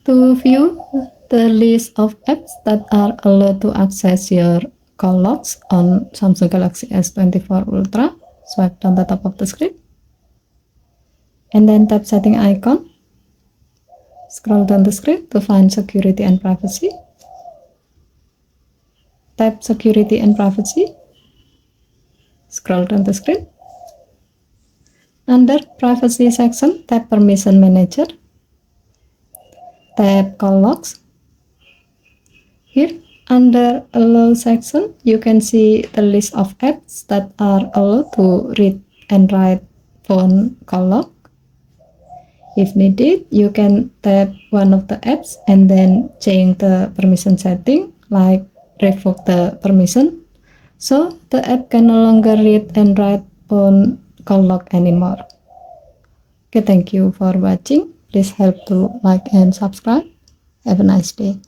To view the list of apps that are allowed to access your call logs on Samsung Galaxy S24 Ultra, swipe down the top of the screen and then tap setting icon. Scroll down the screen to find security and privacy. Tap security and privacy. Scroll down the screen. Under privacy section, tap permission manager. Tap call logs. Here under allow section, you can see the list of apps that are allowed to read and write phone call log. If needed, you can tap one of the apps and then change the permission setting, like revoke the permission, so the app can no longer read and write phone call log anymore. Okay, thank you for watching. Please help to like and subscribe. Have a nice day.